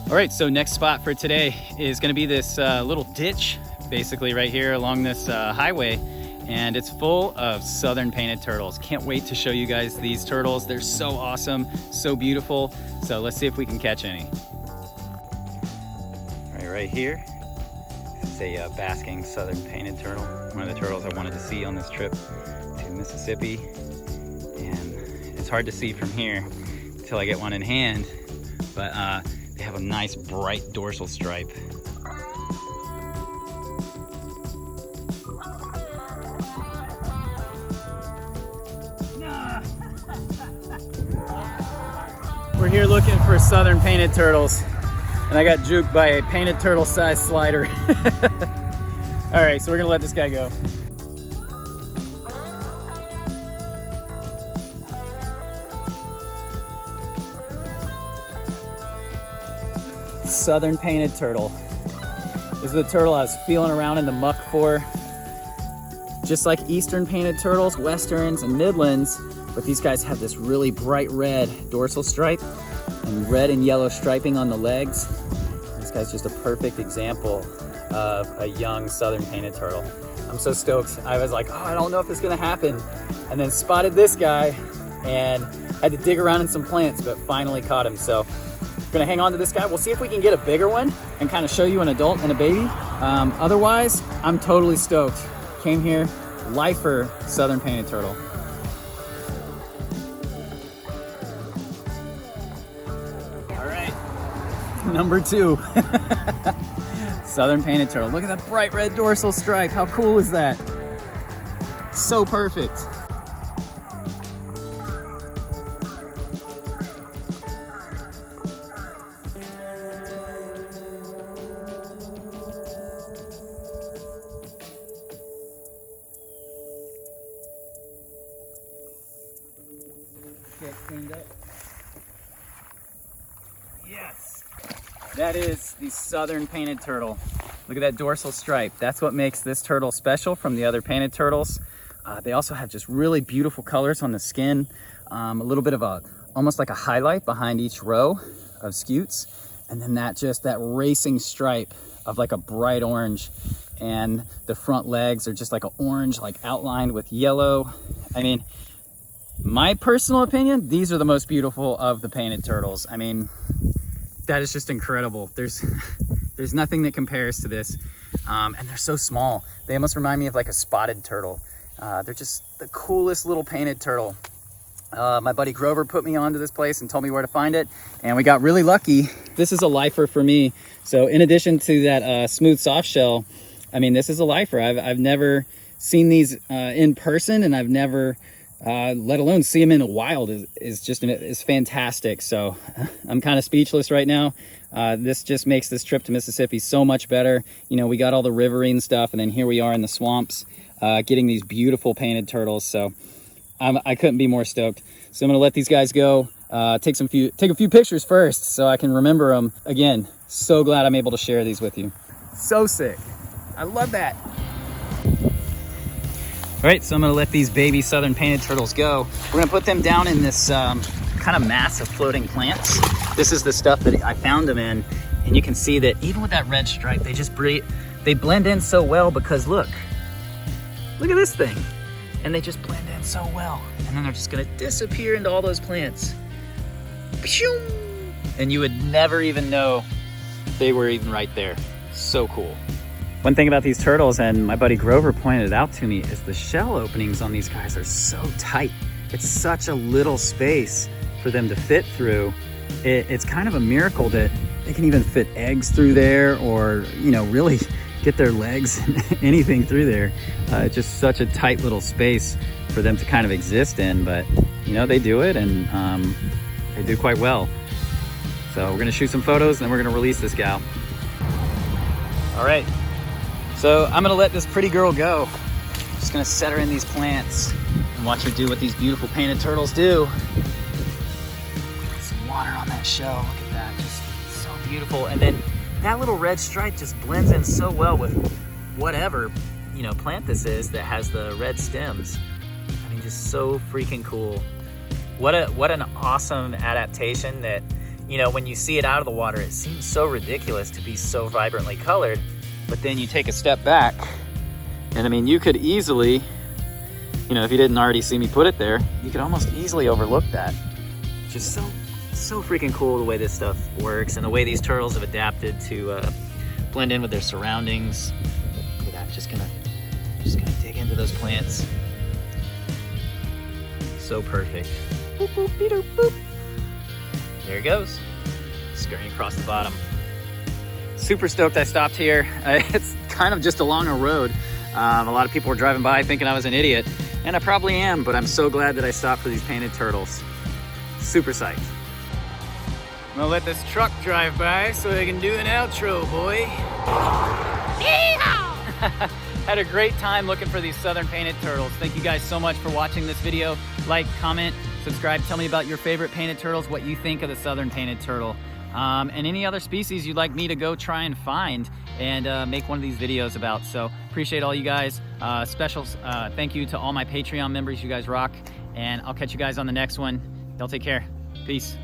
All right, so next spot for today is gonna be this little ditch, basically right here along this highway, and it's full of southern painted turtles. Can't wait to show you guys these turtles. They're so awesome, so beautiful. So let's see if we can catch any. All right here, it's a basking southern painted turtle. One of the turtles I wanted to see on this trip to Mississippi. And it's hard to see from here until I get one in hand, but they have a nice bright dorsal stripe. We're here looking for southern painted turtles, and I got juked by a painted turtle size slider. All right, so we're gonna let this guy go. Southern painted turtle. This is the turtle I was feeling around in the muck for. Just like eastern painted turtles, westerns, and midlands, but these guys have this really bright red dorsal stripe and red and yellow striping on the legs. This guy's just a perfect example of a young southern painted turtle. I'm so stoked. I was like, oh, I don't know if it's gonna happen. And then spotted this guy and had to dig around in some plants, but finally caught him. So gonna hang on to this guy. We'll see if we can get a bigger one and kind of show you an adult and a baby. Otherwise, I'm totally stoked. Came here, lifer southern painted turtle. All right, number 2. Southern painted turtle. Look at that bright red dorsal stripe. How cool is that? So perfect. Get cleaned up. Yes, that is the southern painted turtle. Look at that dorsal stripe. That's what makes this turtle special from the other painted turtles. They also have just really beautiful colors on the skin. A little bit of almost like a highlight behind each row of scutes. And then that racing stripe of like a bright orange. And the front legs are just like an orange, like outlined with yellow. I mean, my personal opinion, these are the most beautiful of the painted turtles. I mean, that is just incredible. There's nothing that compares to this. And they're so small. They almost remind me of like a spotted turtle. They're just the coolest little painted turtle. My buddy Grover put me onto this place and told me where to find it. And we got really lucky. This is a lifer for me. So in addition to that smooth soft shell, I mean, this is a lifer. I've never seen these in person, and I've never let alone see them in the wild is fantastic. So I'm kind of speechless right now. This just makes this trip to Mississippi so much better. You know, we got all the riverine stuff, and then here we are in the swamps getting these beautiful painted turtles. So I couldn't be more stoked. So I'm gonna let these guys go, take a few pictures first so I can remember them. Again, so glad I'm able to share these with you. So sick. I love that. All right, so I'm gonna let these baby southern painted turtles go. We're gonna put them down in this kind of mass of floating plants. This is the stuff that I found them in, and you can see that even with that red stripe, they blend in so well because look at this thing. And they just blend in so well. And then they're just gonna disappear into all those plants. And you would never even know they were even right there. So cool. One thing about these turtles, and my buddy Grover pointed it out to me, is the shell openings on these guys are so tight. It's such a little space for them to fit through. It's kind of a miracle that they can even fit eggs through there, or, you know, really get their legs, anything through there. It's just such a tight little space for them to kind of exist in, but you know, they do it, and they do quite well. So we're gonna shoot some photos, and then we're gonna release this gal. All right. So I'm gonna let this pretty girl go. Just gonna set her in these plants and watch her do what these beautiful painted turtles do. Some water on that shell, look at that, just so beautiful. And then that little red stripe just blends in so well with whatever, you know, plant this is that has the red stems. I mean, just so freaking cool. What an awesome adaptation that, you know, when you see it out of the water, it seems so ridiculous to be so vibrantly colored. But then you take a step back, and I mean, you could easily, you know, if you didn't already see me put it there, you could almost easily overlook that. Just so freaking cool the way this stuff works and the way these turtles have adapted to blend in with their surroundings. Look at that, just gonna dig into those plants. So perfect. Boop, boop, beep, boop. There it goes, scurrying across the bottom. Super stoked I stopped here. It's kind of just along a road. A lot of people were driving by thinking I was an idiot, and I probably am, but I'm so glad that I stopped for these painted turtles. Super psyched. I'm gonna let this truck drive by so I can do an outro, boy. Had a great time looking for these southern painted turtles. Thank you guys so much for watching this video. Like, comment, subscribe, tell me about your favorite painted turtles, what you think of the southern painted turtle, and any other species you'd like me to go try and find and make one of these videos about. So appreciate all you guys. Special thank you to all my Patreon members. You guys rock, and I'll catch you guys on the next one. Y'all take care. Peace.